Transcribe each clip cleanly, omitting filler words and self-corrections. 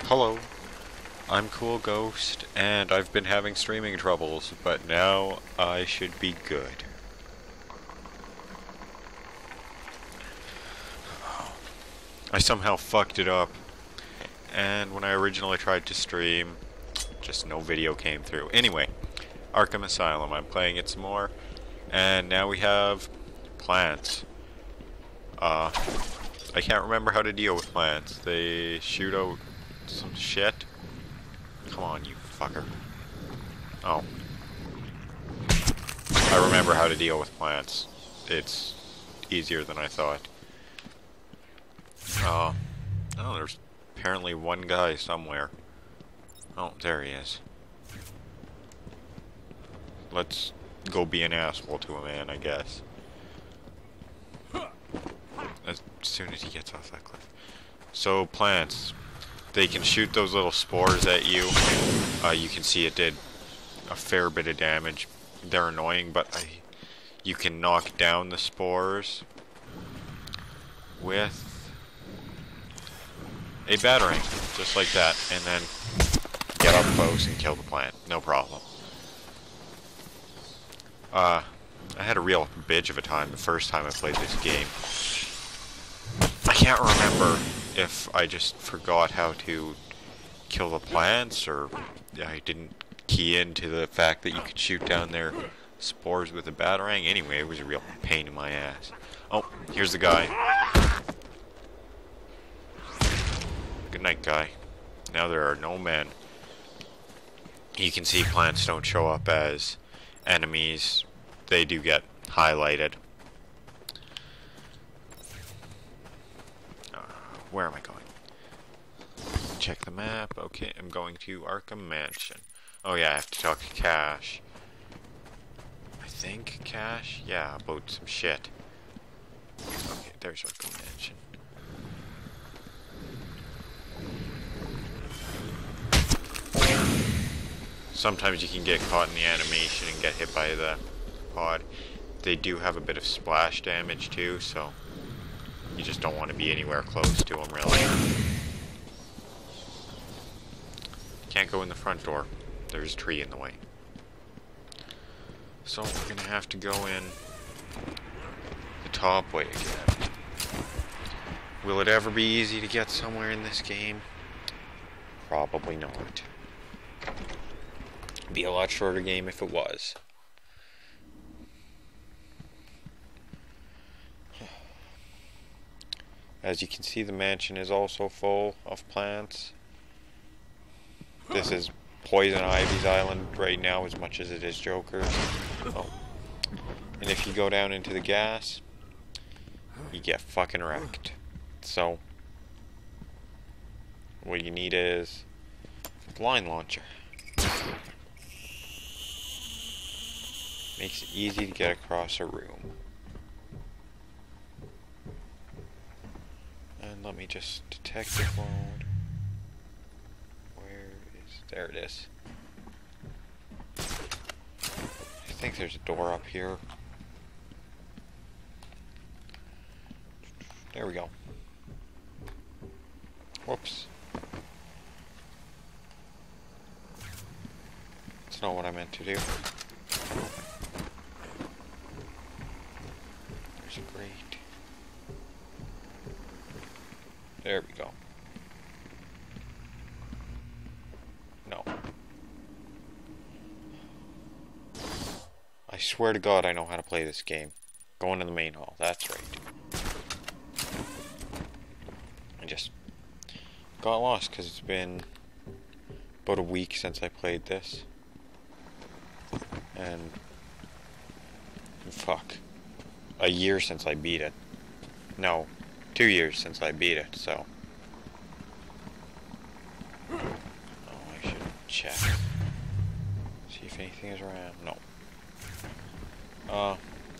Hello, I'm Cool Ghost, and I've been having streaming troubles, but now I should be good. I somehow fucked it up, and when I originally tried to stream, just no video came through. Anyway, Arkham Asylum, I'm playing it some more, and now we have plants. I can't remember how to deal with plants. They shoot out some shit. Come on, you fucker. Oh. I remember how to deal with plants. It's easier than I thought. Oh, there's apparently one guy somewhere. Oh, there he is. Let's go be an asshole to a man, I guess. As soon as he gets off that cliff. So, plants. They can shoot those little spores at you. You can see it did a fair bit of damage. They're annoying, but you can knock down the spores with a battering, just like that, and then get up close and kill the plant. No problem. I had a real bitch of a time the first time I played this game. I can't remember if I just forgot how to kill the plants, or I didn't key into the fact that you could shoot down their spores with a batarang. Anyway, it was a real pain in my ass. Oh, here's the guy. Good night, guy. Now there are no men. You can see plants don't show up as enemies. They do get highlighted. Where am I going? Check the map. Okay, I'm going to Arkham Mansion. Oh yeah, I have to talk to Cash. I think Cash? Yeah, about some shit. Okay, there's Arkham Mansion. Sometimes you can get caught in the animation and get hit by the pod. They do have a bit of splash damage too, so you just don't want to be anywhere close to them, really. Can't go in the front door. There's a tree in the way. So we're gonna have to go in the top way again. Will it ever be easy to get somewhere in this game? Probably not. It'd be a lot shorter game if it was. As you can see, the mansion is also full of plants. This is Poison Ivy's island right now as much as it is Joker's. Oh. And if you go down into the gas, you get fucking wrecked. So, what you need is a line launcher. Makes it easy to get across a room. And let me just detective mode. There it is. I think there's a door up here. There we go. Whoops. That's not what I meant to do. There's a grate. There we go. No. I swear to God I know how to play this game. Going to the main hall, that's right. I just got lost because it's been about a week since I played this. And fuck. A year since I beat it. No, 2 years since I beat it, so. Check. See if anything is around. No.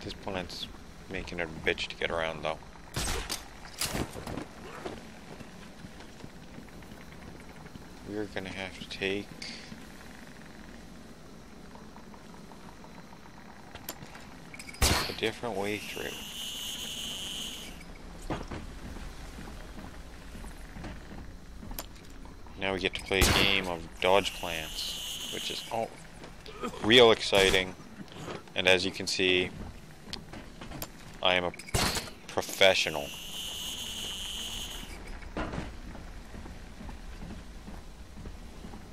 This plant's making it a bitch to get around though. We're gonna have to take a different way through. Now we get to play a game of dodge plants, which is real exciting. And as you can see, I am a professional.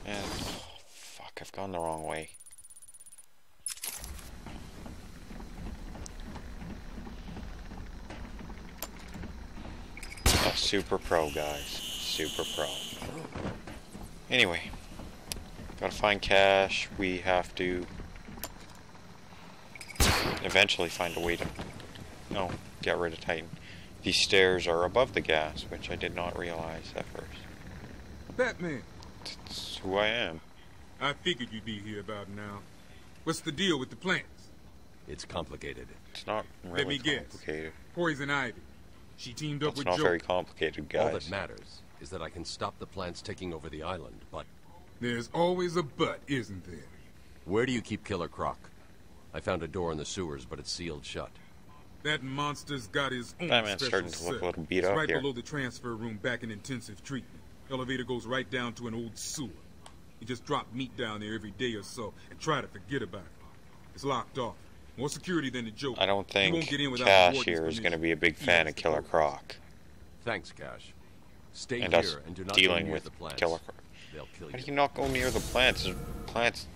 And fuck, I've gone the wrong way. Super pro, guys. Super pro. Anyway, gotta find cash. We have to eventually find a way to get rid of Titan. These stairs are above the gas, which I did not realize at first. Batman. It's who I am. I figured you'd be here about now. What's the deal with the plants? It's complicated. It's not really Let me complicated. guess. Poison Ivy. She teamed up with It's not Joker. very complicated, guys. All that matters is that I can stop the plants taking over the island, but... There's always a but, isn't there? Where do you keep Killer Croc? I found a door in the sewers, but it's sealed shut. That monster's got his own Batman's special starting to look a cell. little beat It's up right here. below the transfer room back in intensive treatment. Elevator goes right down to an old sewer. You just drop meat down there every day or so and try to forget about it. It's locked off. More security than the Joker. I don't You won't think get in without the Cash warden's here is going to permission. be a big He fan has of the Killer code. Croc. Thanks, Cash. Stay And here us and do not dealing go near with the plants. Killer Croc. They'll kill How do you. you not go near the plants? There's plants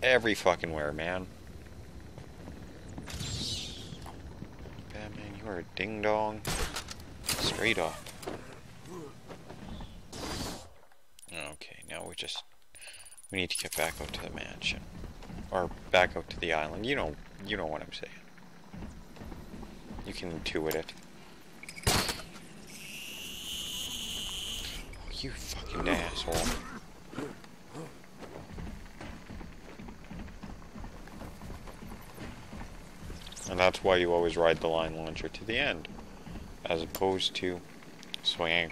every fucking where, man. Batman, you are a ding-dong. Straight up. Okay, now we need to get back out to the mansion. Or back out to the island. You know what I'm saying. You can intuit it. Oh, you fucking asshole. And that's why you always ride the line launcher to the end, as opposed to swinging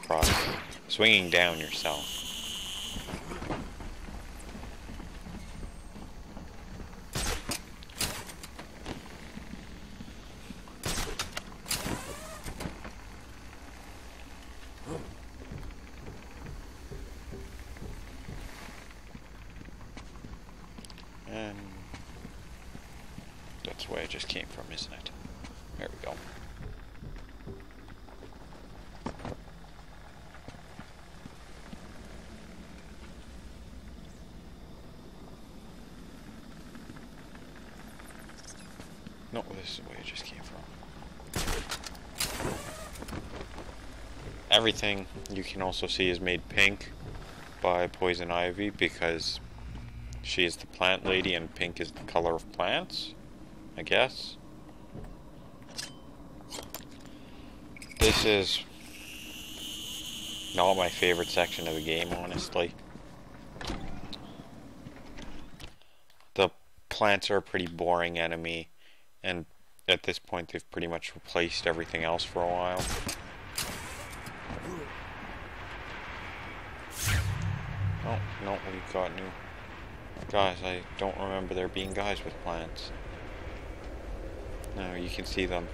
down yourself. And that's where I just came from, isn't it? There we go. No, this is where I just came from. Everything you can also see is made pink by Poison Ivy because she is the plant lady and pink is the color of plants, I guess. This is not my favorite section of the game, honestly. The plants are a pretty boring enemy, and at this point they've pretty much replaced everything else for a while. Oh, no, we've got new guys. I don't remember there being guys with plants. No, you can see them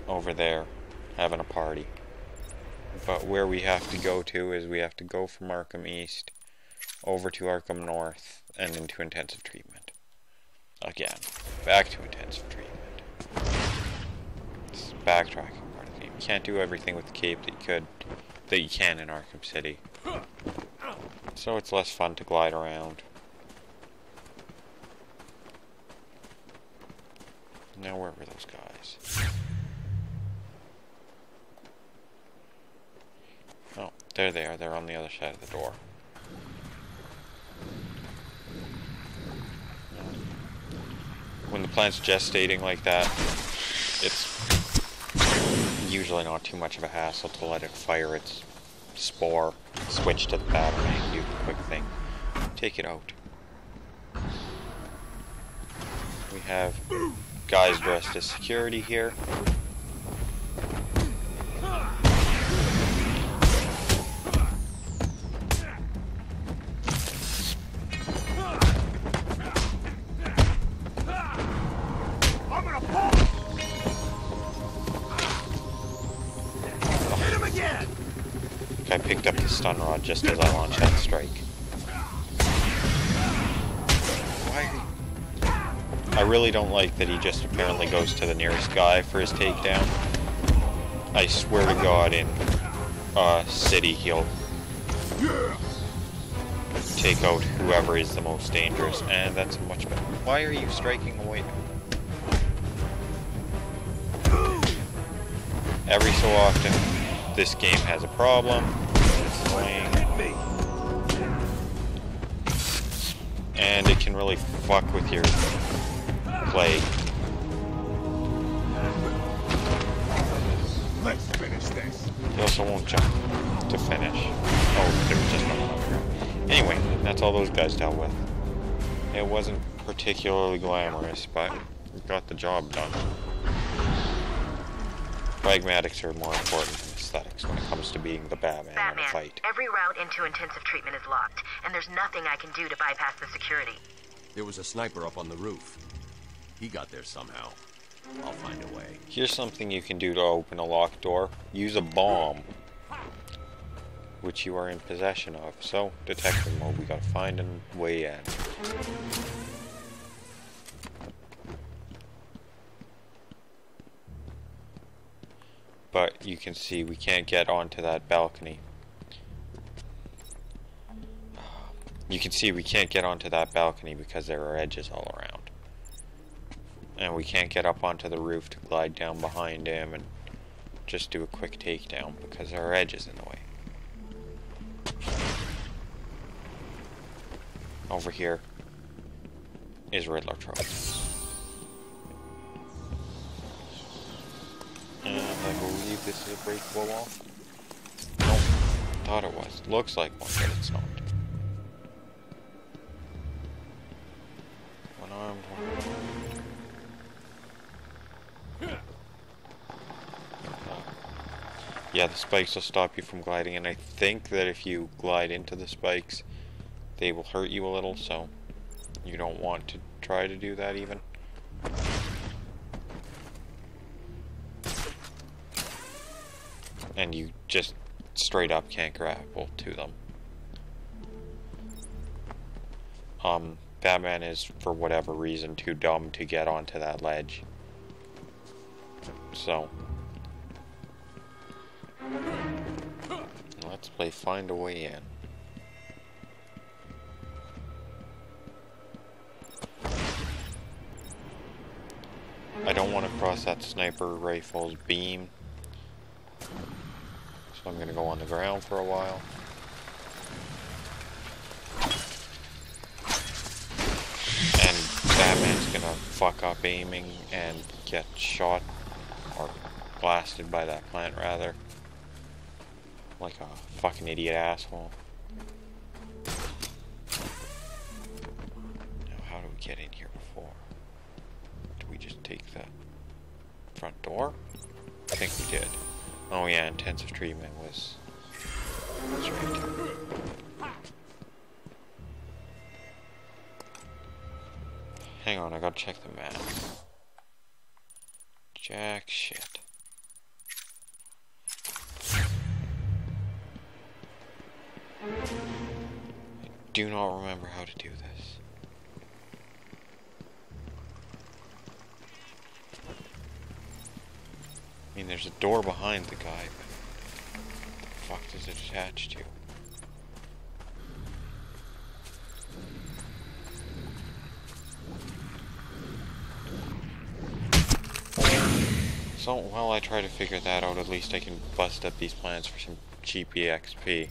over there having a party. But where we have to go to is we have to go from Arkham East over to Arkham North and into intensive treatment. Again, back to intensive treatment. It's backtracking part of the game. You can't do everything with the cape that you can in Arkham City. So it's less fun to glide around. Now where were those guys? Oh, there they are. They're on the other side of the door. When the plant's gestating like that, it's usually not too much of a hassle to let it fire its spore, switch to the battery, and do the quick thing. Take it out. We have guys dressed as security here. I picked up up the stun rod just as I launch that strike. Why? I really don't like that he just apparently goes to the nearest guy for his takedown. I swear to God, in City, he'll take out whoever is the most dangerous, and that's much better. Why are you striking away? Every so often, this game has a problem. It's annoying. And it can really fuck with your play. Let's finish this. He also won't jump to finish. Oh, there was just one on the ground. Anyway, that's all those guys dealt with. It wasn't particularly glamorous, but it got the job done. Pragmatics are more important than aesthetics when it comes to being the Batman in a fight. Every route into intensive treatment is locked, and there's nothing I can do to bypass the security. There was a sniper up on the roof. He got there somehow. I'll find a way. Here's something you can do to open a locked door. Use a bomb, which you are in possession of. So, detective mode, we gotta find a way in. But you can see we can't get onto that balcony. You can see we can't get onto that balcony because there are edges all around. And we can't get up onto the roof to glide down behind him and just do a quick takedown because there are edges in the way. Over here is Riddler tropes. And I believe this is a breakable wall. Nope. Thought it was. Looks like one, but it's not. One armed, yeah, the spikes will stop you from gliding, and I think that if you glide into the spikes, they will hurt you a little, so you don't want to try to do that even. And you just straight up can't grapple to them. Batman is, for whatever reason, too dumb to get onto that ledge. So, let's play Find a Way In. I don't want to cross that sniper rifle's beam, so I'm going to go on the ground for a while. And Batman's going to fuck up aiming and get shot, or blasted by that plant rather. Like a fucking idiot asshole. Now how do we get in here before? Do we just take the front door? I think we did. Oh yeah, intensive treatment was... That's right. Hang on, I gotta check the map. Jack shit. I do not remember how to do this. I mean, there's a door behind the guy, but what the fuck does it attach to? So, while I try to figure that out, at least I can bust up these plans for some cheap EXP.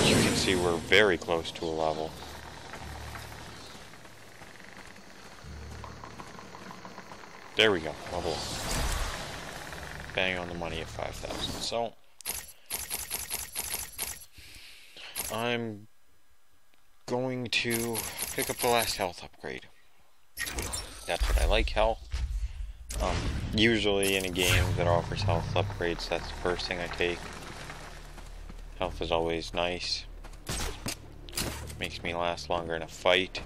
You can see we're very close to a level. There we go, level 1. Bang on the money at 5,000. So, I'm going to pick up the last health upgrade. That's what I like, health. Usually in a game that offers health upgrades, that's the first thing I take. Health is always nice. Makes me last longer in a fight.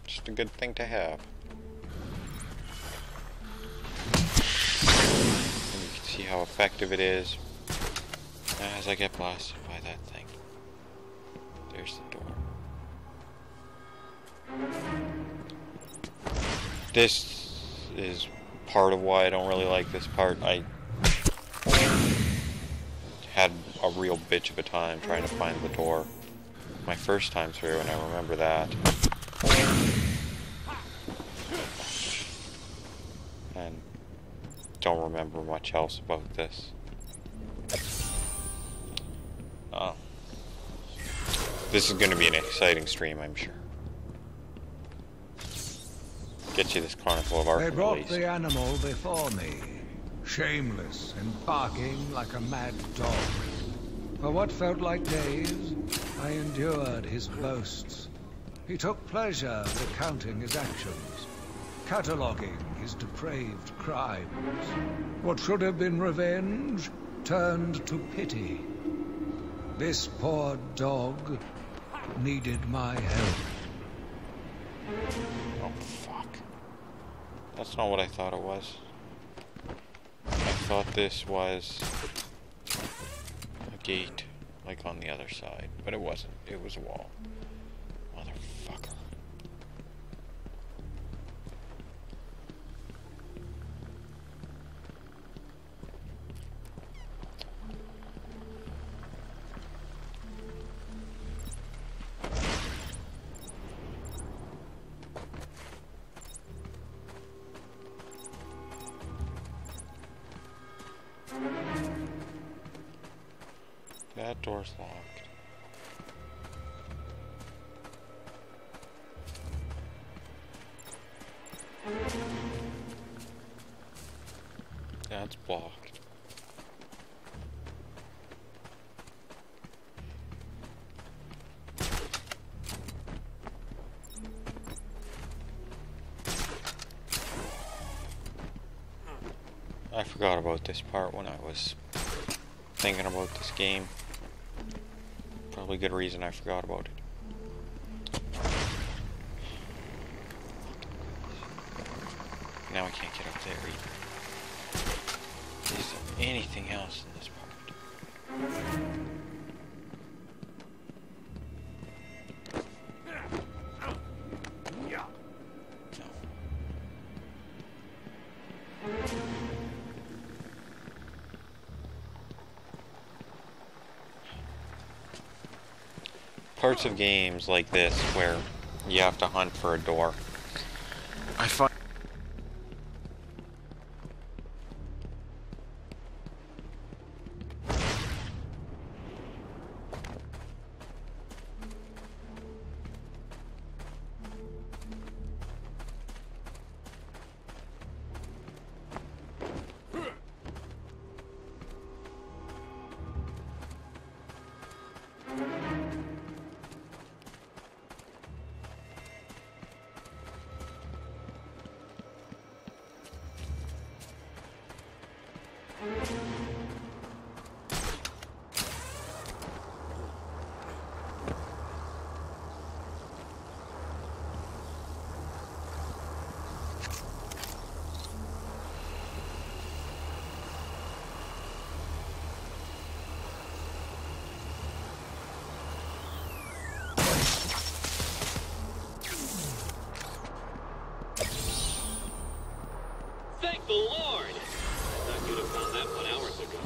Just a good thing to have. And you can see how effective it is as I get blasted by that thing. There's the door. This is part of why I don't really like this part. I had a real bitch of a time trying to find the door my first time through, and I remember that. And don't remember much else about this. This is going to be an exciting stream, I'm sure. Get you this Chronicle of Arkham. They brought the animal before me, shameless and barking like a mad dog. For what felt like days, I endured his boasts. He took pleasure recounting his actions, cataloguing his depraved crimes. What should have been revenge turned to pity. This poor dog needed my help. Oh, fuck. That's not what I thought it was. I thought this was a gate, like on the other side, but it wasn't. It was a wall. Motherfucker. That door's locked. That's blocked. I forgot about this part when I was thinking about this game. Probably good reason I forgot about it. Now I can't get up there either. Is there anything else in this part? Parts of games like this where you have to hunt for a door, I find Thank the Lord! I thought you'd have found that 1 hours ago.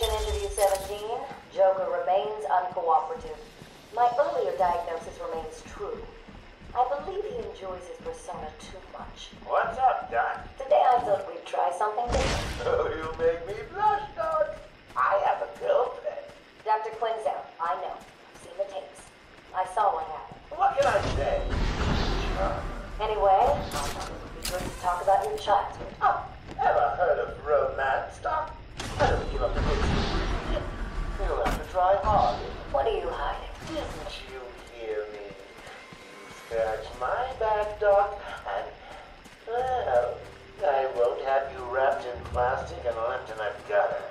Patient interview 17. Joker remains uncooperative. My earlier diagnosis remains true. I believe he enjoys his persona too much. What's up, Doc? Today I thought we'd try something different. Oh, you make me blush, Doc. I have a girlfriend. Dr. Quinn's out. I know. I've seen the tapes. I saw what happened. What can I say? Anyway, I thought it would be good to talk about your childhood. Oh, ever heard of romance, Doc? I don't give up the books. You'll have to try harder. What are you hiding? Didn't you hear me? You scratch my back, Doc, and, well, I won't have you wrapped in plastic and left in a gutter.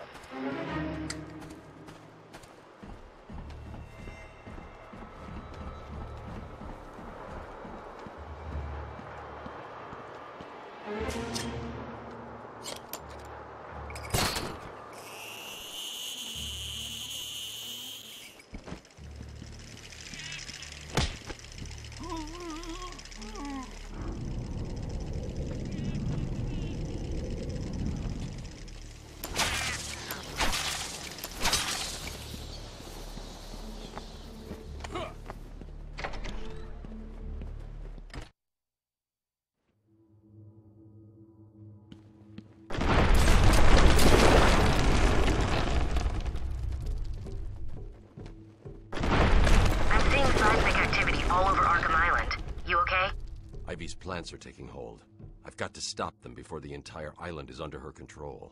Ivy's plants are taking hold. I've got to stop them before the entire island is under her control.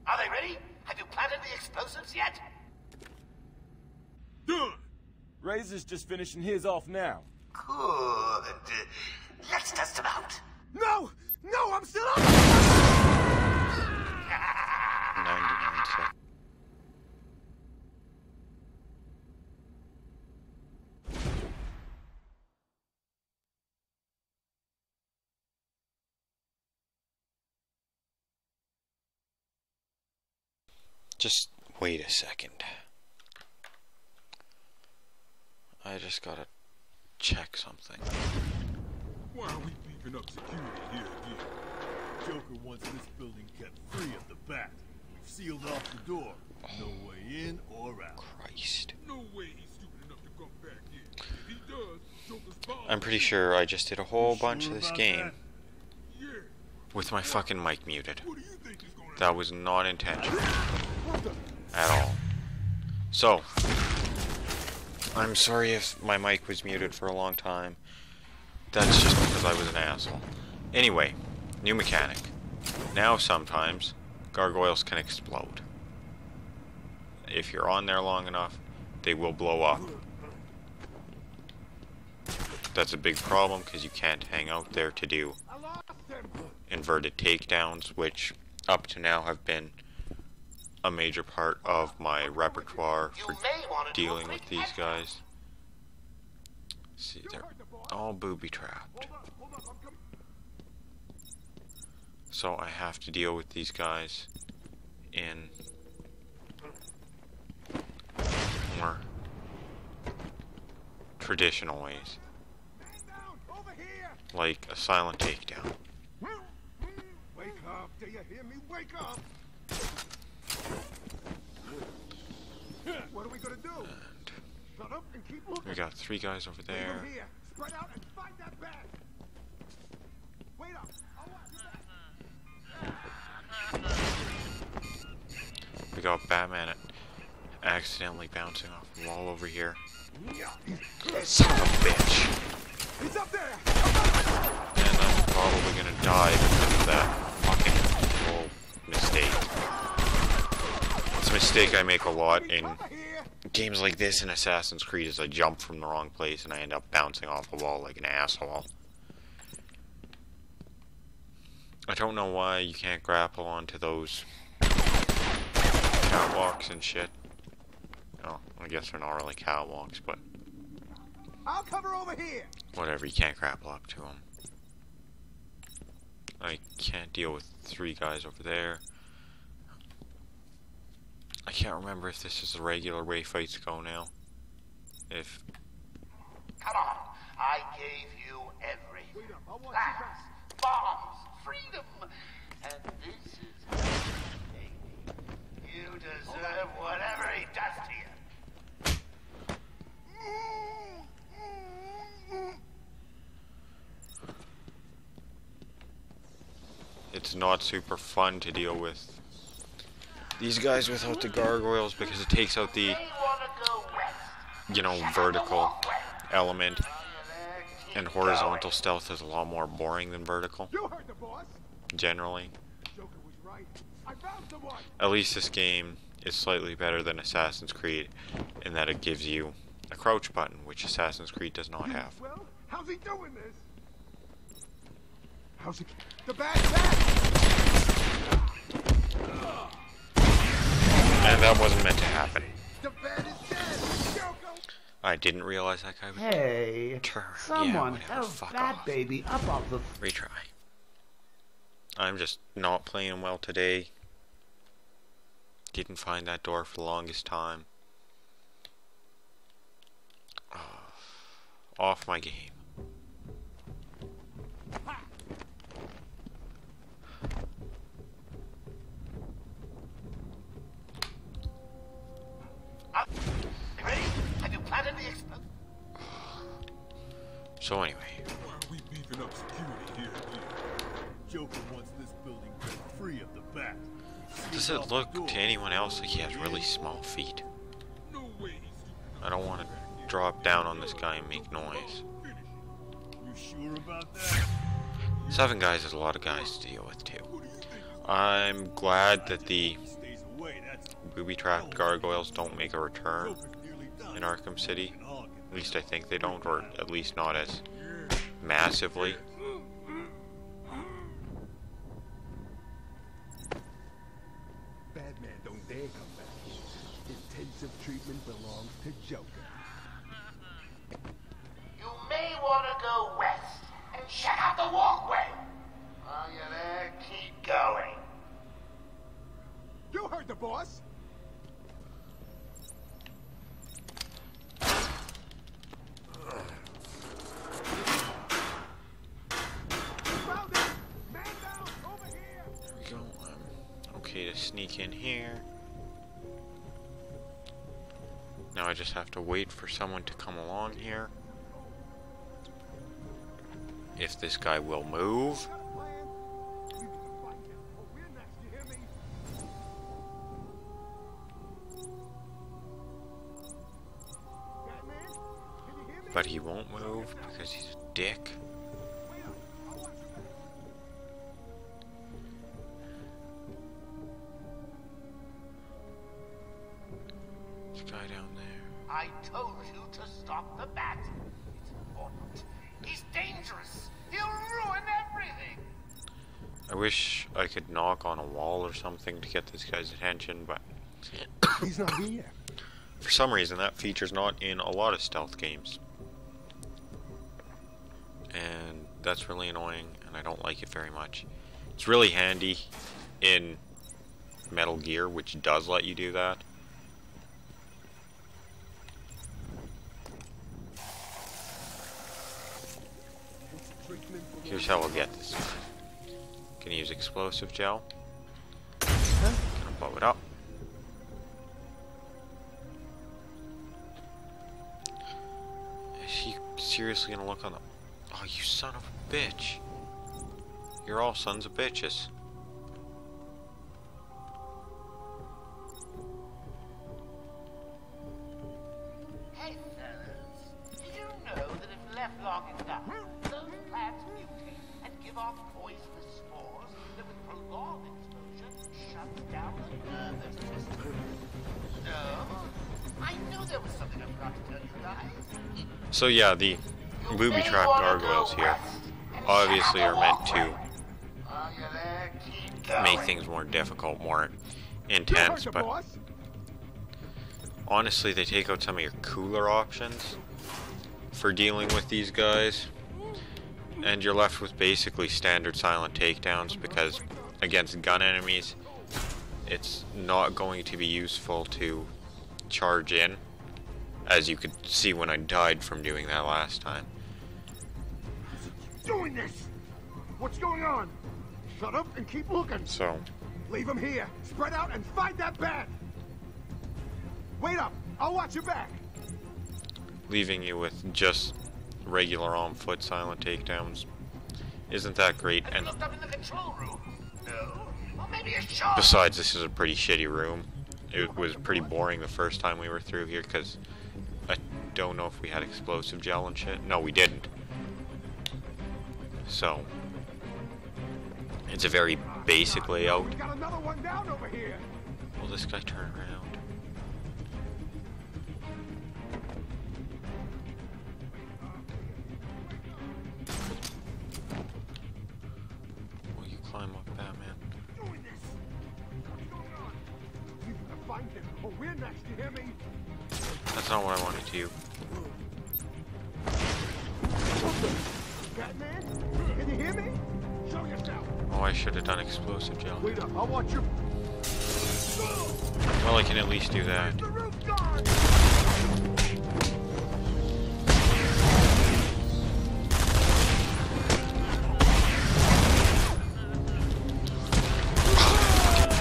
Are they ready? Have you planted the explosives yet? Done! Razor's just finishing his off now. Good. Let's test them out. No! No, I'm still up! 99 seconds. Just wait a second. I just gotta check something. Why are we beefing up security here again? Joker wants this building kept free of the bat. We've sealed off the door. No way in or out. Christ. No way he's stupid enough to come back in. If he does, Joker's bomb. I'm pretty sure I just did a whole bunch of this about game that? Yeah. with my fucking mic muted. What do you think is gonna That was not intentional at all. So, I'm sorry if my mic was muted for a long time. That's just because I was an asshole. Anyway, new mechanic. Now sometimes gargoyles can explode. If you're on there long enough, they will blow up. That's a big problem because you can't hang out there to do inverted takedowns, which up to now have been a major part of my repertoire for dealing with these guys. See, they're all booby-trapped. So I have to deal with these guys in more traditional ways. Like a silent takedown. Wake up, do you hear me? Wake up! What are we gonna do? Shut up and keep looking. We got 3 guys over there. Here, spread out and find that bag. Wait up. We got Batman accidentally bouncing off the wall over here. Son of a bitch! He's up there. And I'm probably gonna die because of that fucking little mistake. It's a mistake I make a lot in games like this in Assassin's Creed is I jump from the wrong place and I end up bouncing off a wall like an asshole. I don't know why you can't grapple onto those catwalks and shit. Oh, I guess they're not really catwalks, but I'll cover over here. whatever, you can't grapple up to them. I can't deal with 3 guys over there. I can't remember if this is the regular way fights go now. If... Come on, I gave you everything. Plans, bombs, freedom, and this is baby. You deserve whatever he does to you. It's not super fun to deal with these guys without the gargoyles because it takes out the, you know, vertical element, and horizontal stealth is a lot more boring than vertical, generally. At least this game is slightly better than Assassin's Creed in that it gives you a crouch button, which Assassin's Creed does not have. Well, how's he doing this? How's he... The bad back! And that wasn't meant to happen. The bad is dead! Joker! I didn't realize that guy would Hey, turn. someone Yeah, whatever, help fuck that off. baby up off the... Retry. I'm just not playing well today. Didn't find that door for the longest time. Off my game. Ready? Have you planted the explosion? So anyway. Why are we beefing up security here? Joker wants this building kept free of the bat. Does it look to anyone else like he has really small feet? No way. I don't want to drop down on this guy and make noise. You sure about that? 7 guys is a lot of guys to deal with too. I'm glad that the Stays away, that's all. booby-trapped gargoyles don't make a return in Arkham City. At least I think they don't, or at least not as massively. Batman don't dare come back. Intensive treatment belongs to Joker. You may want to go west and check out the walkway. While you're there, keep going. You heard the boss. Found it. Man down, over here. There we go. Okay to sneak in here. Now I just have to wait for someone to come along here. If this guy will move. But he won't move because he's a dick. This guy down there. I told you to stop the bat. It's important. He's dangerous. He'll ruin everything. I wish I could knock on a wall or something to get this guy's attention, but He's not here. for some reason that feature's not in a lot of stealth games. And that's really annoying, and I don't like it very much. It's really handy in Metal Gear, which does let you do that. Here's how we'll get this. Gonna use explosive gel. Gonna blow it up. Is he seriously gonna look on the... Oh, you son of a bitch. You're all sons of bitches. Hey, fellas. Did you know that if left long enough, those plants mutate and give off poisonous spores that with prolonged exposure shuts down the nervous system? No? I knew So yeah, the booby trap gargoyles here obviously are meant to make things more difficult, more intense, but honestly they take out some of your cooler options for dealing with these guys, and you're left with basically standard silent takedowns, because against gun enemies it's not going to be useful to charge in, as you could see when I died from doing that last time. Doing this! What's going on? Shut up and keep looking. So Leave them here. Spread out and fight that bat. Wait up. I'll watch your back. leaving you with just regular on-foot silent takedowns isn't that great, and Looked up in the control room. No. Well, maybe a shot. besides, this is a pretty shitty room. It was pretty boring the first time we were through here, because I don't know if we had explosive gel and shit. No, we didn't. So it's a very basic layout. We got another one down over here. Will this guy turn around? Will you climb up, Batman? Doing this. What's going on? We gotta find him, or we're next. You hear me? That's not what I wanted to do. Batman? Can you hear me? Show yourself. Oh, I should have done explosive gel. Wait up. I'll watch your. Well, I can at least do that. The roof guard.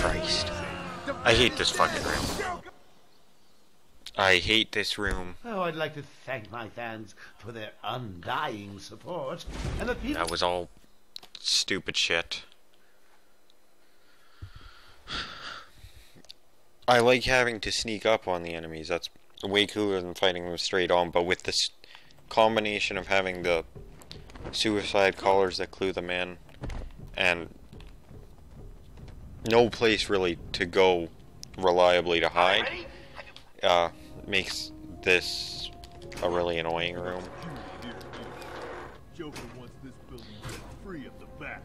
Christ. I hate this fucking room. I hate this room. Oh, I'd like to thank my fans for their undying support, and the people. That was all stupid shit. I like having to sneak up on the enemies. That's way cooler than fighting them straight on, but with this combination of having the suicide collars that clue them in, and no place really to go reliably to hide, makes this a really annoying room. Joker wants this building set free of the bat,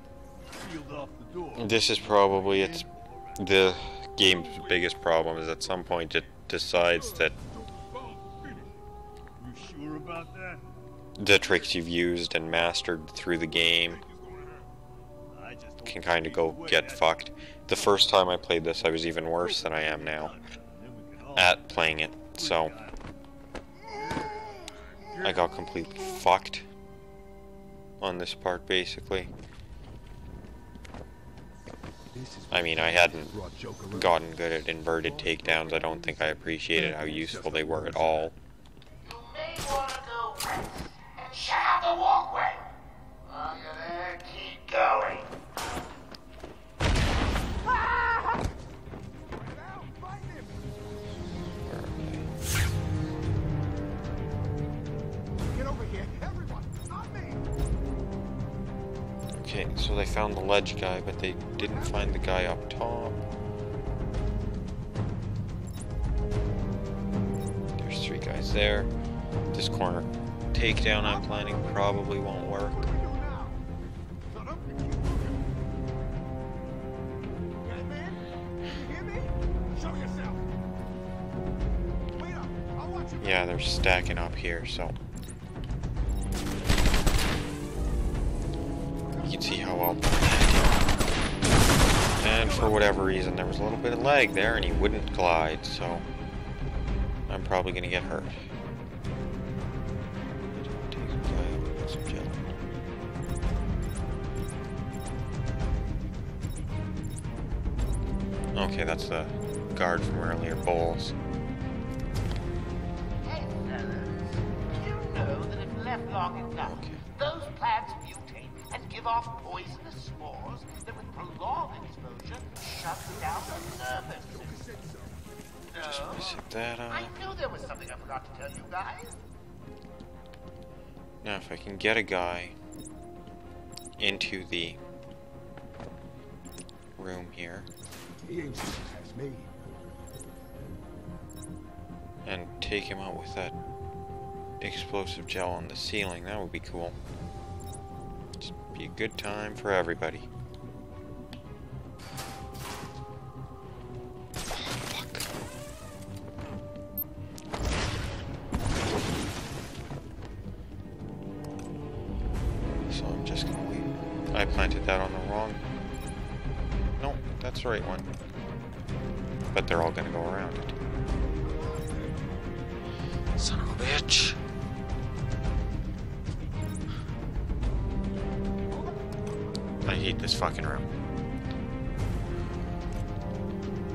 sealed off the door. This is probably the game's biggest problem, is at some point it decides that You sure about that? the tricks you've used and mastered through the game I just can kind of go get fucked. The first time I played this, I was even worse than I am now at playing it, so I got completely fucked on this part, basically. I mean, I hadn't gotten good at inverted takedowns. I don't think I appreciated how useful they were at all. You may want to go west and check out the walkway. While you're there, keep going. Get over here, everyone, not me. Okay, so they found the ledge guy, but they didn't find the guy up top. There's 3 guys there. This corner takedown I'm planning probably won't work. What do we do now? Shut up and keep looking. Batman, you hear me? Show yourself. Wait up, I'll watch you. Yeah, they're stacking up here, so you can see how well. And for whatever reason, there was a little bit of lag there, and he wouldn't glide, so I'm probably gonna get hurt. Okay, that's the guard from earlier, Bowles. Hey, fellas. You know that if left long enough, those plants mutate and give off poisonous spores that with prolonged exposure shut down the nervous system. Just No, visit that up. I knew there was something I forgot to tell you guys. Now, if I can get a guy into the room here He ain't such as me. and take him out with that explosive gel on the ceiling. That would be cool. Just be a good time for everybody. So I'm just gonna leave. I planted that on the wrong. No, that's the right one. But they're all gonna go around it. Son of a bitch. I hate this fucking room.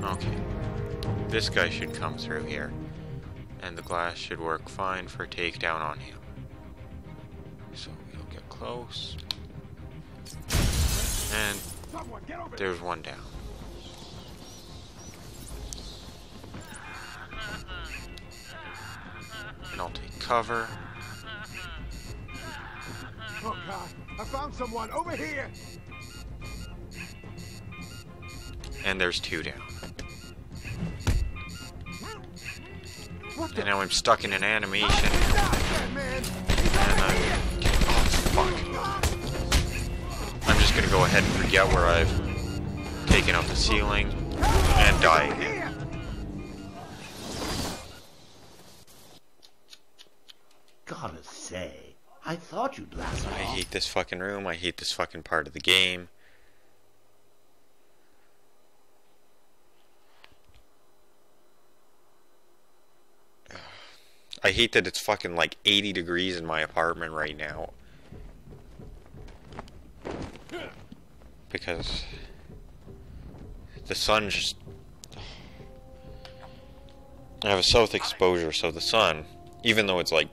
Okay. This guy should come through here. And the glass should work fine for takedown on him. So we'll get close. And there's one down. And I'll take cover. Oh God, I found someone over here! And there's two down. And now I'm stuck in an animation. And oh fuck. I'm just gonna go ahead and forget where I've taken out the ceiling and die again. Gotta say, I thought you'd last I hate this fucking room. I hate this fucking part of the game. I hate that it's fucking like 80 degrees in my apartment right now. Because the sun just... I have a south exposure, so the sun, even though it's like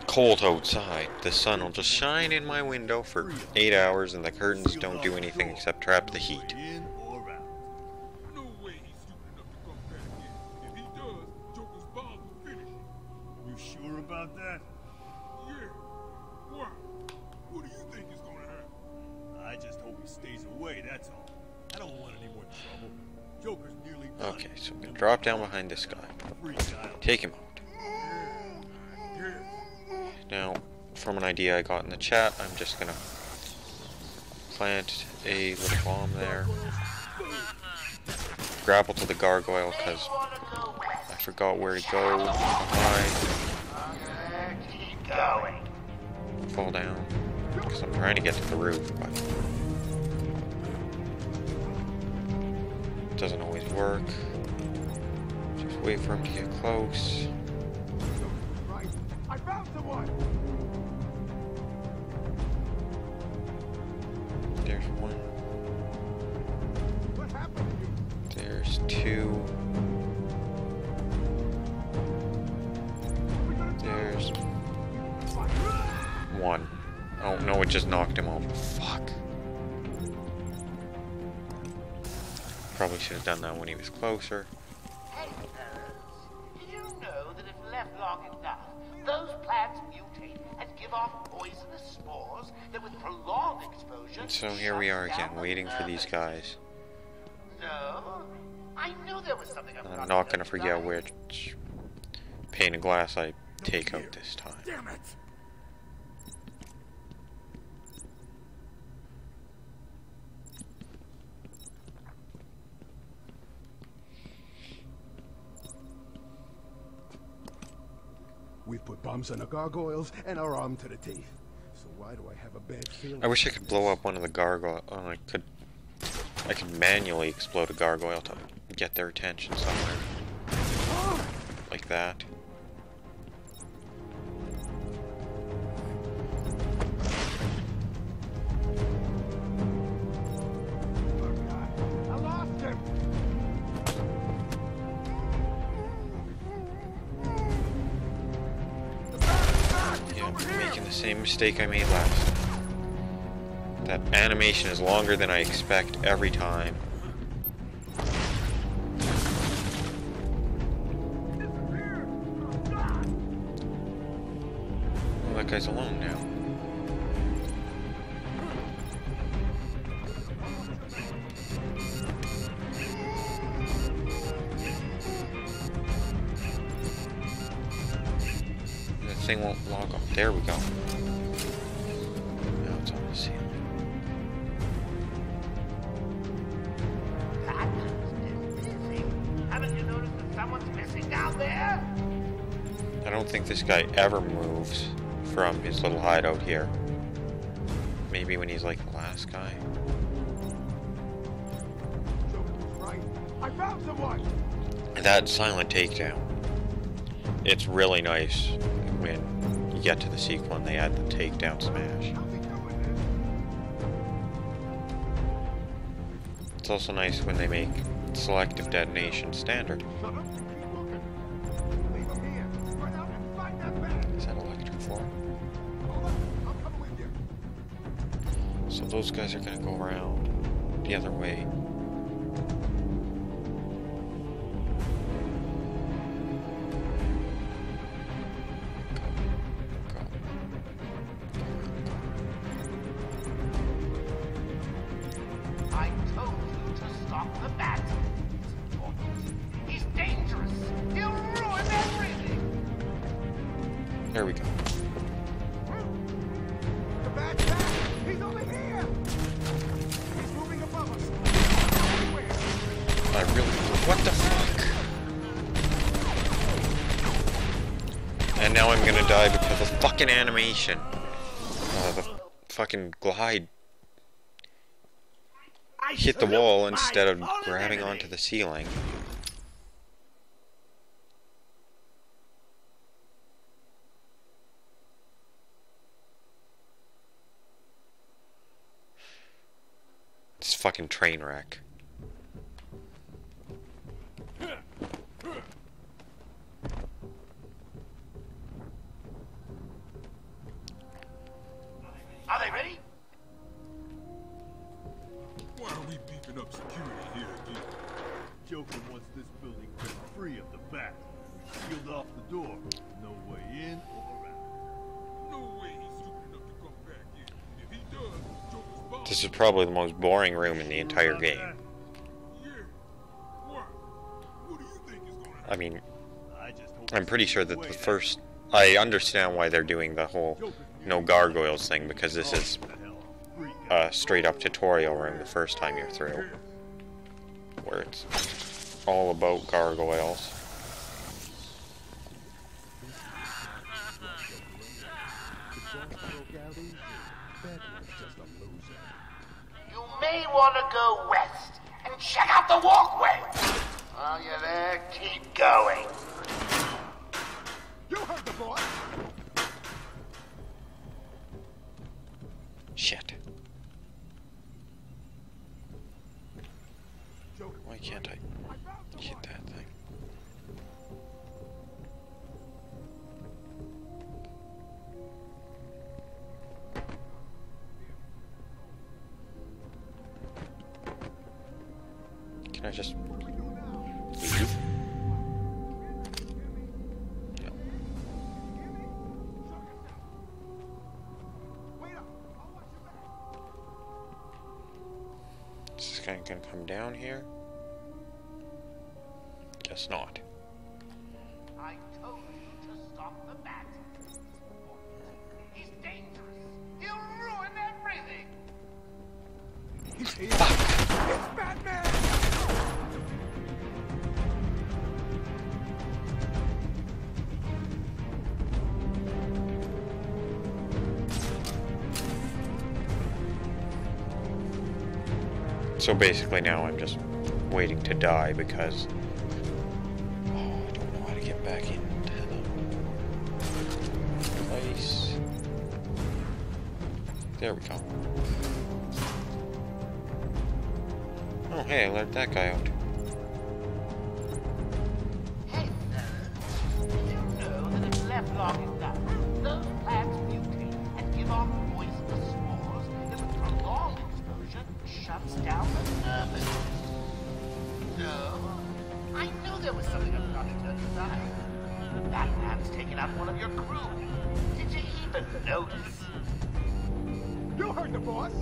cold outside, the sun will just shine in my window for 8 hours and the curtains don't do anything except trap the heat. About that? Yeah. Why? What do you think is gonna happen? I just hope he stays away, that's all. I don't want any more trouble. Joker's nearly done. Okay, so I'm gonna drop down behind this guy. Take him out. Now, from an idea I got in the chat, I'm just gonna plant a little bomb there. Grapple to the gargoyle, because I forgot where to go. Going. Fall down, because I'm trying to get to the roof, but it doesn't always work. Just wait for him to get close. Right. I found someone. There's one. What happened? There's two. There's one. Oh no, it just knocked him over. Fuck. Probably should have done that when he was closer. Hey, did you know that if left long enough, those plants mutate and give off poisonous spores that with prolonged exposure... And so here we are again, waiting for these guys. No, I knew there was something I'm not gonna forget which pane of glass I take out this time. Damn it! We've put bombs on the gargoyles and are armed to the teeth. So why do I have a bad feeling? I wish I could blow up one of the gargoyle. I could manually explode a gargoyle to get their attention somewhere. Like that. I lost him. Yeah, I'm making the same mistake I made last time. That animation is longer than I expect every time. Well, that guy's alone now. thing won't log up. There we go. Now it's on the ceiling. That is busy. Haven't you noticed that someone's missing down there? I don't think this guy ever moves from his little hideout here. Maybe when he's like the last guy. Right. I found someone. That silent takedown. It's really nice when you get to the sequel and they add the takedown smash. It's also nice when they make selective detonation standard. Is that electric floor? So those guys are gonna go around the other way. I told you to stop the bat. It's important. He's dangerous. He'll ruin everything. There we go. The bat's back. He's over here. He's moving above us. I really... What the fuck? And now I'm gonna die because of fucking animation. The fucking glide hit the wall instead of grabbing onto the ceiling. It's fucking train wreck. Are they ready? Why are we beefing up security here again? Joker wants this building kept free of the bat. We sealed off the door. No way in or out. No way he's stupid enough to come back in. If he does, Joker's boss. This is probably the most boring room in the entire game. Yeah. Why? What do you think is gonna happen? I mean, I just hope I'm pretty sure that the first... I understand why they're doing the whole no gargoyles thing, because this is a straight up tutorial room the first time you're through. Where it's all about gargoyles. You may want to go west and check out the walkway. While you're there, keep going. You heard the boy. Shit. Why can't I hit that thing? Can I just leave? Yeah. Is this guy gonna come down here? Guess not. I told you to stop the bat. He's dangerous. He'll ruin everything. He's here. It's Batman. So basically now I'm just waiting to die because I don't know how to get back into the place. There we go. Oh hey, I let that guy out. Hey, you know that if left long enough, those plants mutate and give off poisonous spores that with prolonged exposure shuts down the nervous. No, I knew there was something about it inside. That man's taken out one of your crew. Did you even notice? You heard the boss.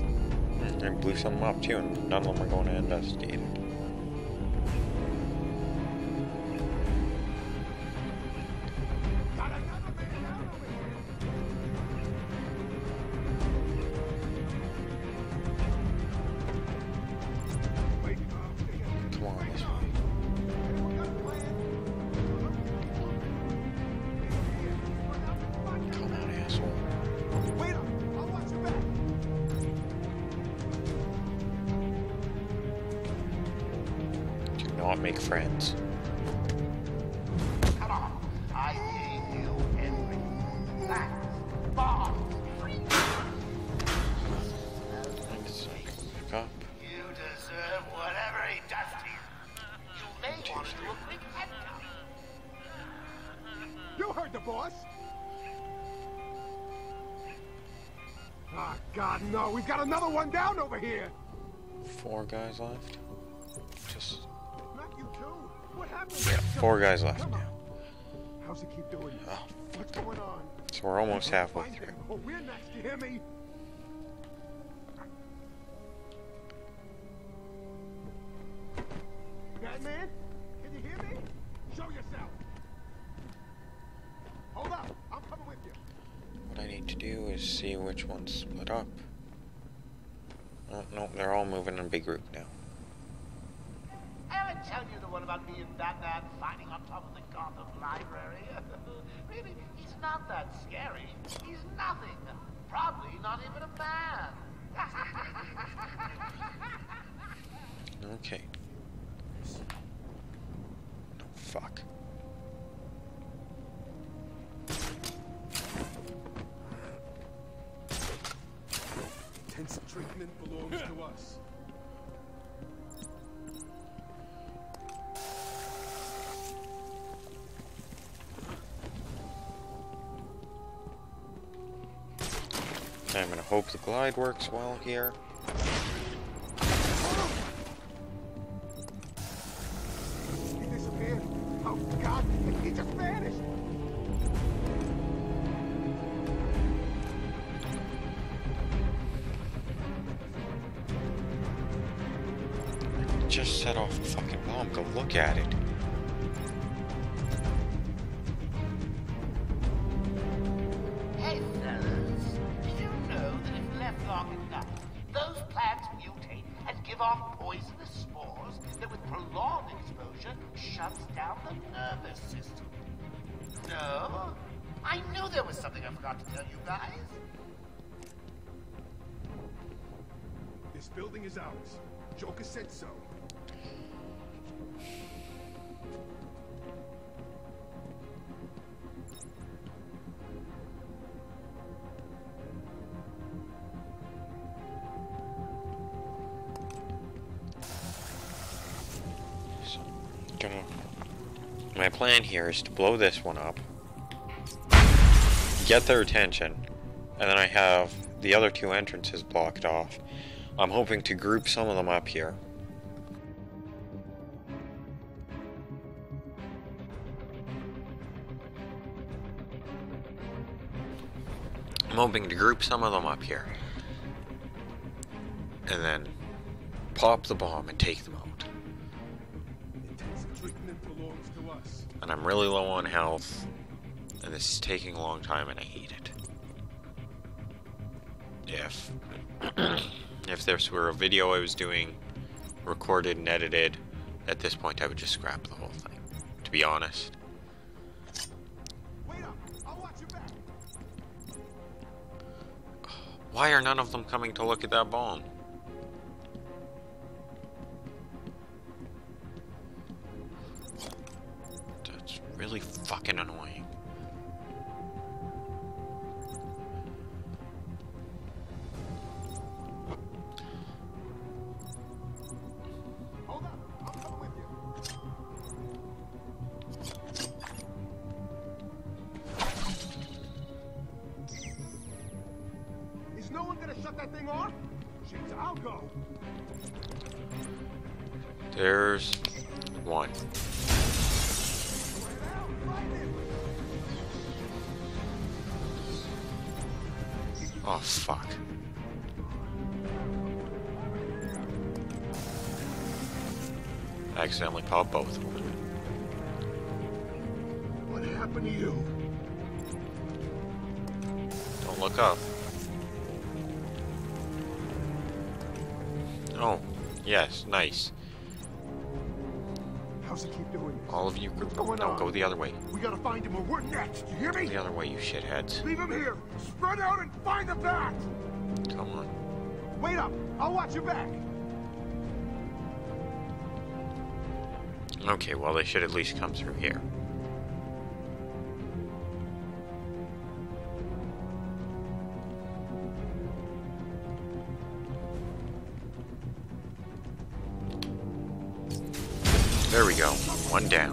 I blew something up too, and none of them are going to investigate it. not make friends. Come on. I gave you everything. Plans, bombs, freedom. Pick up. You deserve whatever he does to you. You may want to do a quick head count. You heard the boss. Ah, God, no. We've got another one down over here. 4 guys left. Just Not you too. What happened? yeah, 4 guys left Come now. on. How's it keep doing? Oh, What's going on? so we're almost halfway Find through. him. Oh, we're next. You hear me? Batman? Can you hear me? Show yourself. Hold up. I'm coming with you. What I need to do is see which ones split up. Oh, no, they're all moving in a big group now. I ever tell you the one about me and Batman fighting on top of the Gotham Library? Really, he's not that scary. He's nothing. Probably not even a man. Okay. No, fuck. Intensive treatment belongs to us. I'm gonna hope the glide works well here. He disappeared. Oh, God. He just vanished. Just set off a fucking bomb. Go look at it. Hey, fellas. Did you know that if left long enough, those plants mutate and give off poisonous spores that with prolonged exposure shuts down the nervous system? No? I knew there was something I forgot to tell you guys. This building is ours. Joker said so. My plan here is to blow this one up, get their attention, and then I have the other 2 entrances blocked off. I'm hoping to group some of them up here. I'm hoping to group some of them up here. And then pop the bomb and take them out. Intensive treatment belongs to us. And I'm really low on health, and this is taking a long time, and I hate it. If this were a video I was doing, recorded and edited, at this point I would just scrap the whole thing, to be honest. Wait up. I'll watch your back. Why are none of them coming to look at that bomb? That's really fucking annoying. Hold up. I'm coming with you. Is no one gonna shut that thing off? Shit, I'll go. There's one. Oh, fuck. I accidentally popped both of them. What happened to you? Don't look up. Oh, yes, nice. How's it keep doing this? All of you, What's going no, on? go the other way. We gotta find him or we're next. You hear me? The other way, you shitheads. Leave him here. Spread out and find the bat. Come on. Wait up. I'll watch your back. Okay, well, they should at least come through here. There we go. One down.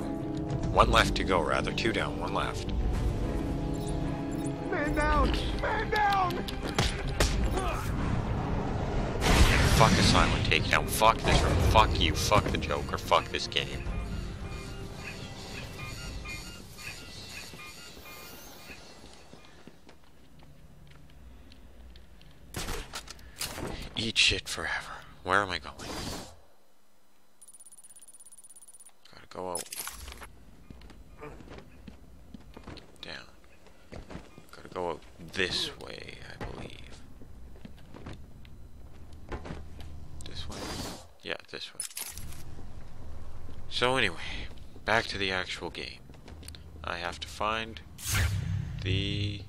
One left to go, rather. Two down, one left. Man down! Man down! Fuck Asylum takedown. Fuck this room. Fuck you. Fuck the Joker. Fuck this game. Eat shit forever. Where am I going? Gotta go out. Down. Gotta go out this way, I believe. This way? Yeah, this way. So anyway, back to the actual game. I have to find the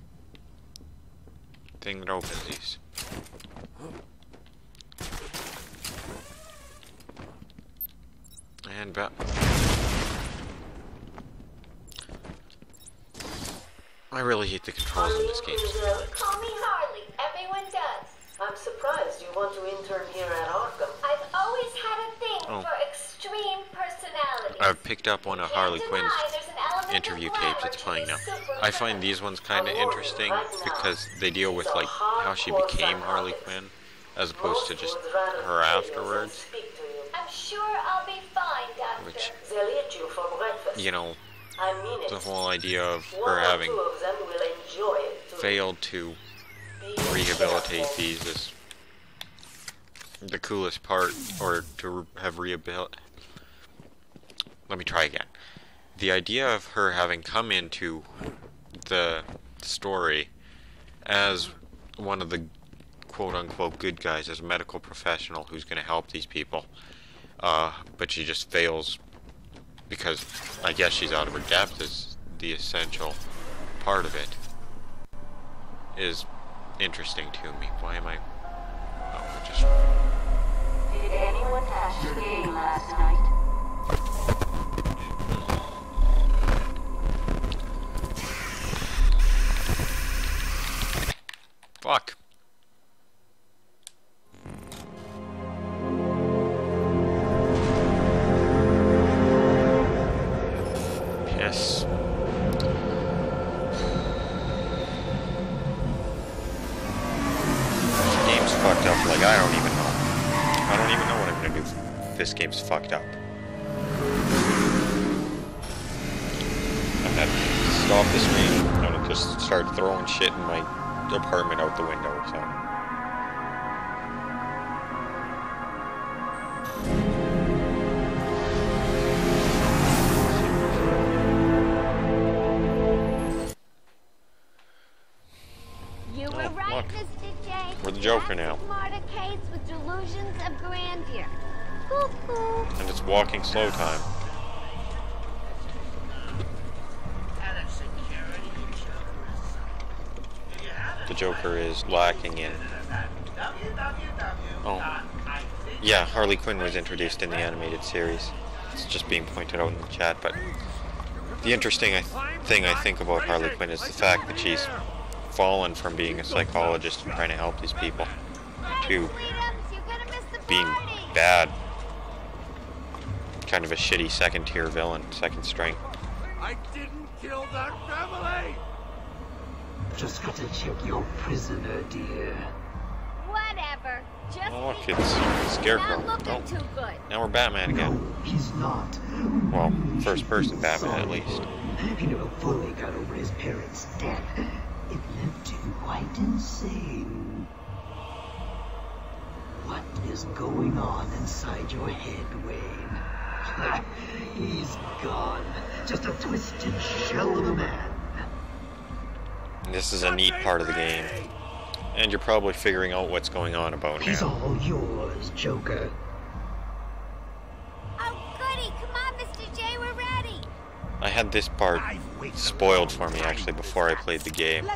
thing that opens these. And I really hate the controls in this game. Call me Harley. Everyone does. I'm surprised you want to intern here at Arkham. I've always had a thing for extreme personalities. I've picked up one of Harley Quinn's interview tapes. It's playing now. I find these ones kind of interesting because they deal with like how she became Harley Quinn as opposed to just her afterwards. I'm sure I'll be fine, Doctor. Which, They'll eat you for breakfast. you know, I mean it. the whole idea of her having One or two of them will enjoy it too. failed to rehabilitate these is the coolest part, or to have rehabilitated. Let me try again. The idea of her having come into the story as one of the quote-unquote good guys, as a medical professional who's going to help these people, but she just fails because I guess she's out of her depth is the essential part of it, is interesting to me. Why am I... Oh, just... Did anyone hash the game last night? Fuck. Yes. Game's fucked up, like I don't even know. I don't even know what I'm gonna do. This game's fucked up. I'm gonna stop the stream. I'm gonna just start throwing shit in my apartment out the window or something. You were right, Mr. J. We're the Joker now. Marticates with delusions of grandeur. Cuckoo. And it's walking slow time. The Joker is lacking in... Oh. Yeah, Harley Quinn was introduced in the animated series. It's just being pointed out in the chat, but... The interesting thing I think about Harley Quinn is the fact that she's fallen from being a psychologist and trying to help these people to being bad. Kind of a shitty second-tier villain, second string. I didn't kill that family! Just got to check your prisoner, dear. Whatever. Just Oh, look, it's Scarecrow. not looking Oh, too good. now we're Batman again. No, he's not. Well, first-person Batman at least. He never fully got over his parents' death. It left him quite insane. What is going on inside your head, Wayne? He's gone. Just a twisted shell of a man. This is a neat part of the game. And you're probably figuring out what's going on about He's now. all yours, Joker. Oh, goody. Come on, Mr. J. We're ready. I had this part spoiled for me actually before I played the game.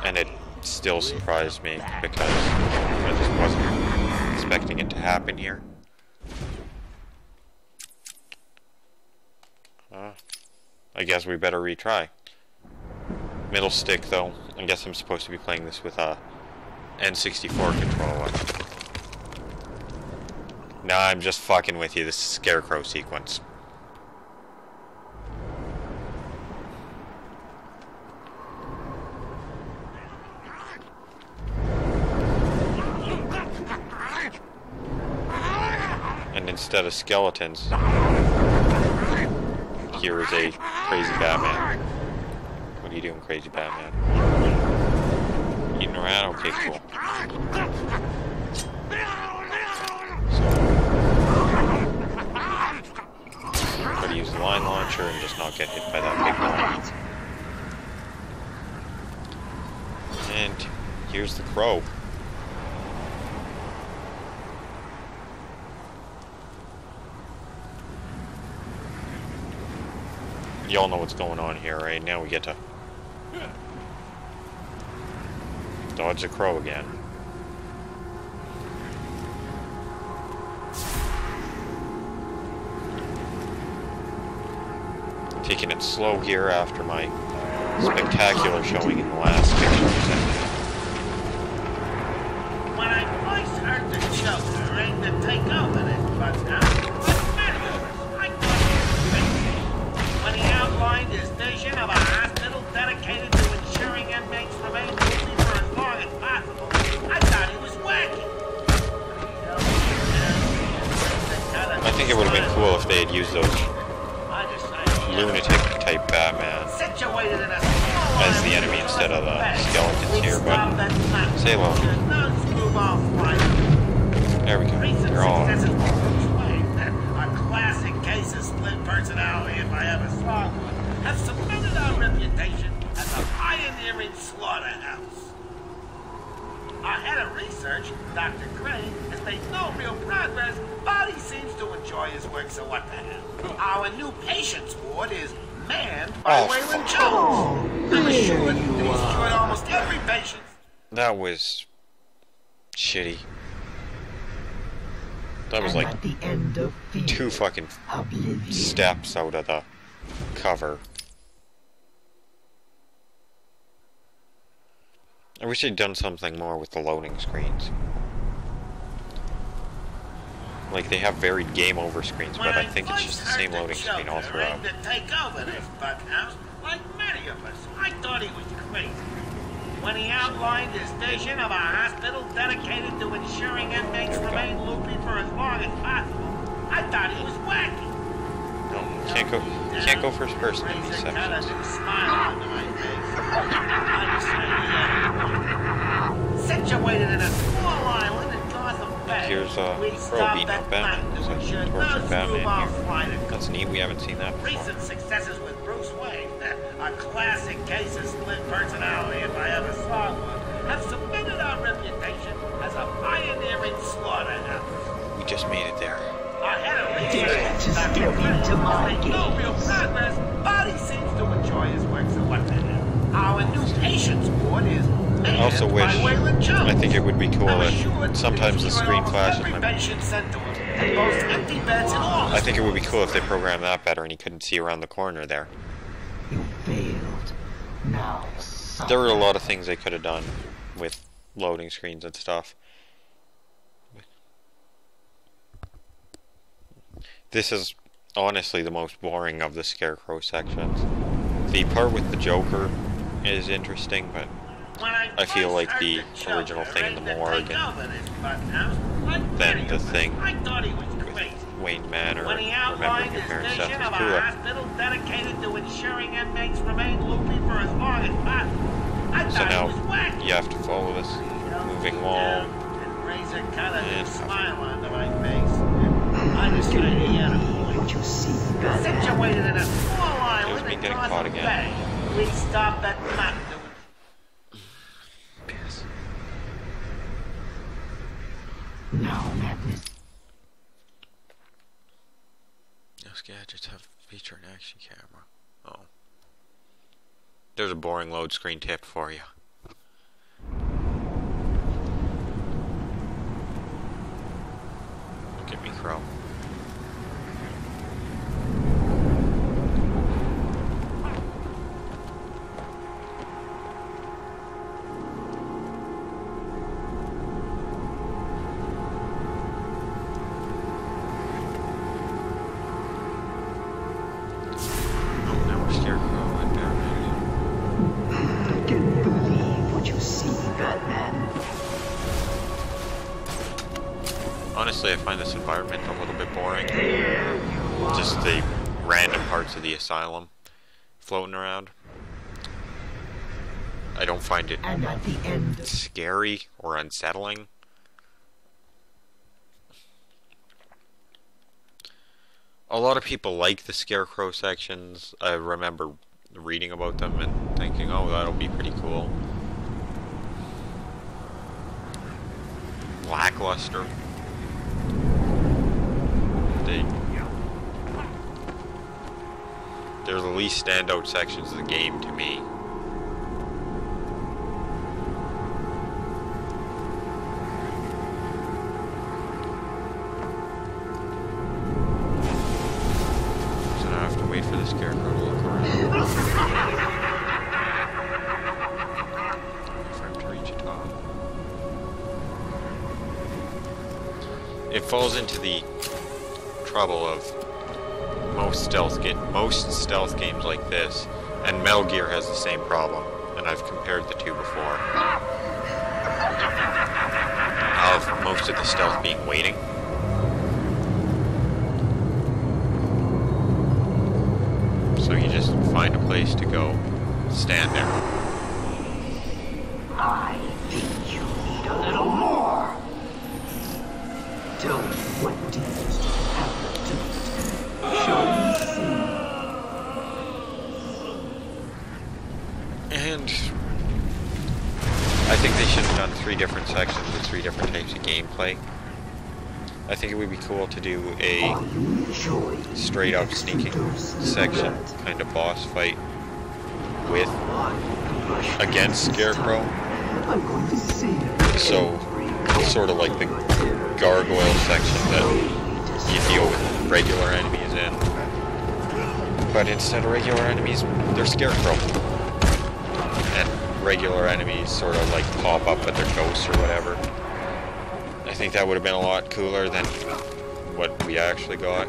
And it still surprised me because I just wasn't expecting it to happen here. I guess we better retry. Middle stick, though. I guess I'm supposed to be playing this with a N64 controller. Nah, I'm just fucking with you. This is Scarecrow sequence. And instead of skeletons, here is a crazy Batman. What are you doing, crazy Batman? Eating around? Okay, cool. Try to use the line launcher and just not get hit by that big line. And here's the crow. Y'all know what's going on here, right? Now we get to dodge the crow again. Taking it slow here after my spectacular showing in the last picture. When I first heard the Joker aimed to take over this bus when he outlined his vision of a hospital dedicated to ensuring inmates remain healthy for as long as possible, I thought he was wacky. I think it would have been cool if they had used those lunatic-type Batman as the enemy instead of the skeletons here, but say hello. There we go. They're all... A classic case of split personality, if I ever saw one, have cemented our reputation as a pioneering slaughterhouse. Our head of research, Dr. Gray, has made no real progress, but he seems to enjoy his work, so what the hell. Our new patients ward is manned by Waylon Jones. I'm assured that he's cured almost every patient. That was... shitty. That was like 2 fucking steps out of the cover. I wish they'd done something more with the loading screens. Like, they have varied game over screens, but I think it's just the same loading screen all throughout. To take over this bunkhouse, like many of us, I thought he was crazy. When he outlined his vision of a hospital dedicated to ensuring inmates remain loopy for as long as possible, I thought he was wacky. No, can't go first person in these sections. Situated in a small island in Gotham Bay. Here's a crow beating up Batman. There's a tortured Batman here. That's neat, we haven't seen that before. Recent successes with Bruce Wayne, a classic case of split personality if I ever saw one, have cemented our reputation as a pioneering slaughterhouse. We just made it there. Our head of research, Dr. Gray, has made no real progress, but he seems to enjoy his work, so what the hell. Our new patients ward is I also wish, I think it would be cool if sometimes the screen flashes. I think it would be cool if they programmed that better and he couldn't see around the corner there. You failed. Now there were a lot of things they could have done with loading screens and stuff. This is honestly the most boring of the Scarecrow sections. The part with the Joker is interesting, but I feel like the original thing in the morgue and then the thing with Wayne Manor and remembering your parents' death was cooler. Dedicated to ensuring inmates remain loopy for as long as possible. So now you have to follow this moving wall and smile onto my face. I just kind of had a point. Situated in a small island in Gotham Bay, we stop at nothing. Now, madness. Those gadgets have feature an action camera. Oh. There's a boring load screen tip for you. Look at me, Crow. Honestly, I find this environment a little bit boring. Just the random parts of the asylum floating around. I don't find it scary or unsettling. A lot of people like the scarecrow sections. I remember reading about them and thinking, oh, that'll be pretty cool. Lackluster. They're the least standout sections of the game to me. So now I have to wait for the scarecrow to look around. For him to reach the top. It falls into the trouble of most stealth games like this, and Metal Gear has the same problem, and I've compared the two before, of most of the stealth being waiting. So you just find a place to go, stand there. I think you need a little more. Tell me, what deeds do you have to do? Shall we see? And I think they should have done 3 different sections with 3 different types of gameplay. I think it would be cool to do a straight up sneaking section, kind of boss fight with against Scarecrow. So sort of like the gargoyle section that you deal with regular enemies in. But instead of regular enemies, they're Scarecrow. And regular enemies sort of like pop up with their ghosts or whatever. I think that would have been a lot cooler than what we actually got.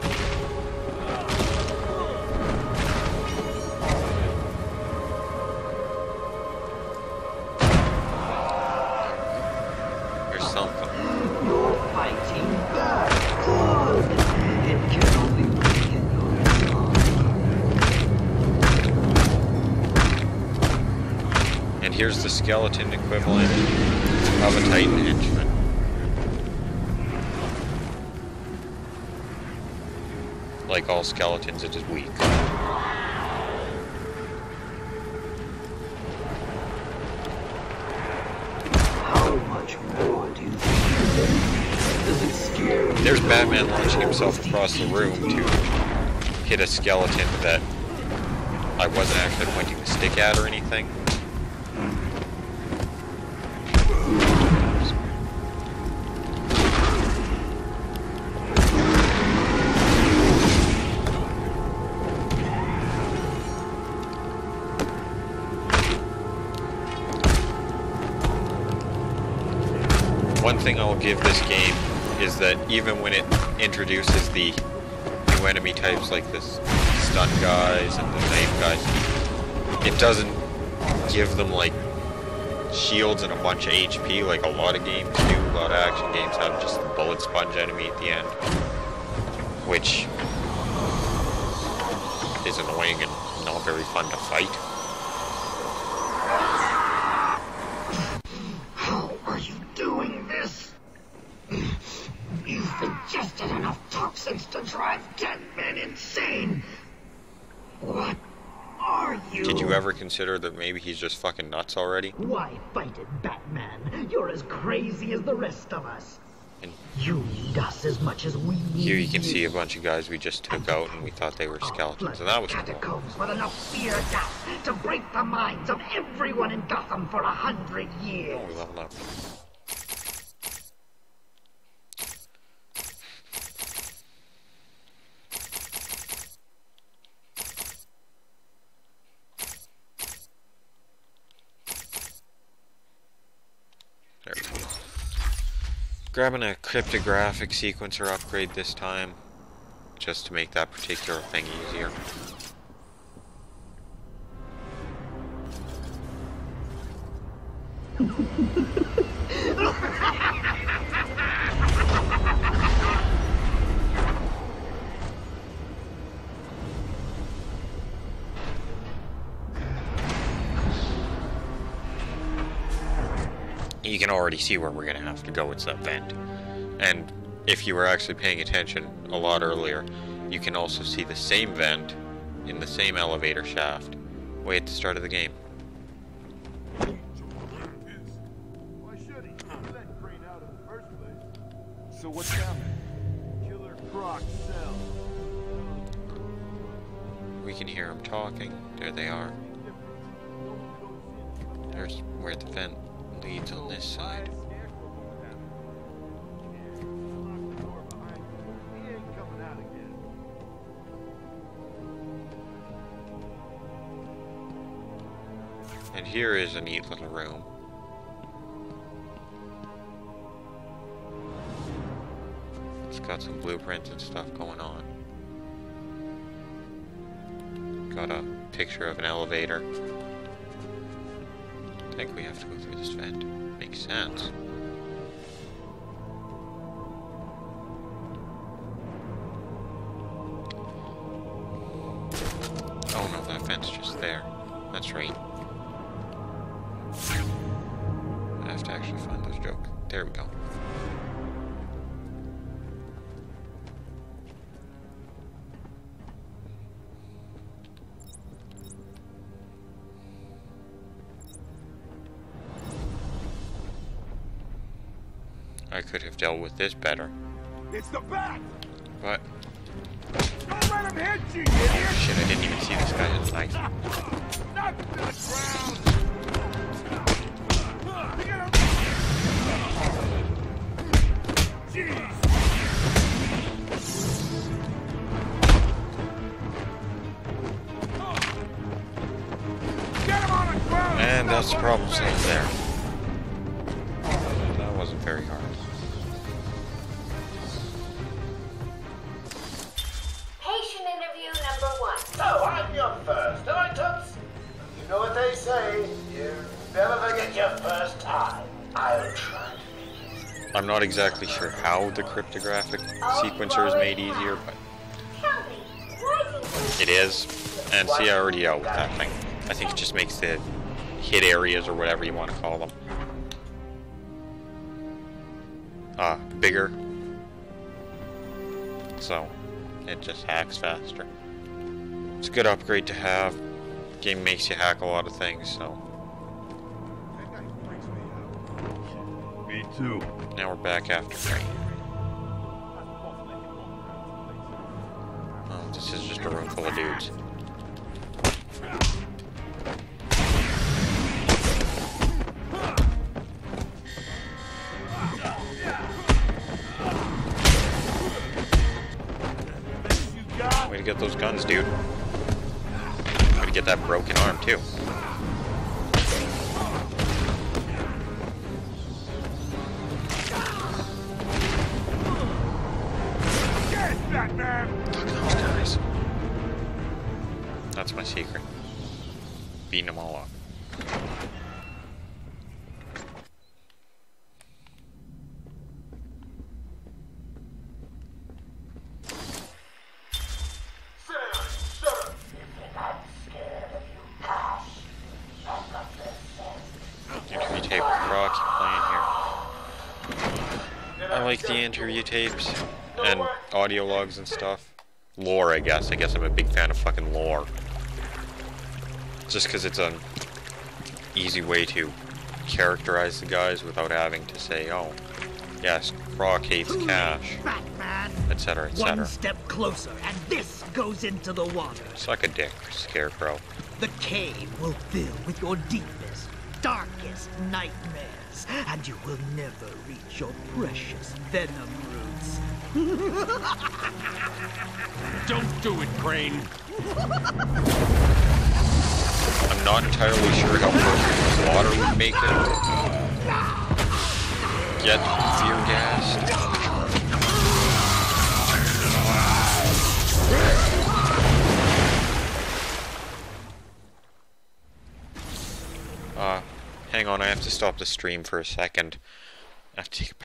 Here's something. You're fighting back. Good. It can only weaken your resolve. And here's the skeleton equivalent of a Titan henchman. Like all skeletons, it is weak. How much more do you think? Does it scare you? There's Batman launching himself across the room to hit a skeleton that I wasn't actually pointing the stick at or anything. One thing I'll give this game is that even when it introduces the new enemy types like this stun guys and the knife guys, it doesn't give them like shields and a bunch of HP like a lot of games do. A lot of action games have just the bullet sponge enemy at the end, which is annoying and not very fun to fight. How are you doing this? You've ingested enough toxins to drive 10 men insane. What are you? Did you ever consider that maybe he's just fucking nuts already? Why fight it, Batman? You're as crazy as the rest of us. And you need us as much as we need here you can see a bunch of guys we just took out and we thought they were skeletons, and that was cool. Catacombs with enough fear gas to break the minds of everyone in Gotham for 100 years. Oh, we leveled up. There we go. Grabbing a cryptographic sequencer upgrade this time, just to make that particular thing easier. you can already see where we're gonna have to go. It's that vent. And if you were actually paying attention a lot earlier, you can also see the same vent in the same elevator shaft way at the start of the game. Why should he? He let Crane out in the first place. So what's down there? Killer Croc cell. We can hear them talking. There they are. There's where the vent leads on this side. And here is a neat little room. It's got some blueprints and stuff going on. Got a picture of an elevator. I think we have to go through this vent. Makes sense. Oh no, that vent's just there. That's right. I have to actually find those jokes. There we go. I could have dealt with this better. It's the bat! But Don't let him hit you, oh shit, I didn't even see this guy had a knife. Knock to the ground! Jeez! Get him on the ground! And that's the problem solved there. That wasn't very hard. Patient interview number 1. So, I'm your first, am I, Tubs? You know what they say, you never forget your first time. I'll try. I'm not exactly sure how the cryptographic sequencer is made easier, but Tell me, why did it is. And see, I already dealt with that thing. I think it just makes the hit areas, or whatever you want to call them, bigger. So, it just hacks faster. It's a good upgrade to have. Game makes you hack a lot of things, so. Me too. Now we're back after Crane. Oh, this is just a room full of dudes. Way to get those guns, dude. Way to get that broken arm, too. Look at those guys. That's my secret. Beating them all up. Interview tape with Croc playing here. I like the interview tapes and audio logs and stuff. Lore, I guess. I guess I'm a big fan of fucking lore. Just because it's an easy way to characterize the guys without having to say, oh, yes, Croc hates cash, etc., etc. One step closer, and this goes into the water. Suck a dick, Scarecrow. The cave will fill with your deepest, darkest nightmares, and you will never reach your precious venom roots. Don't do it, Crane. I'm not entirely sure how perfect water would make it get fear gassed. Hang on, I have to stop the stream for a second. I have to take a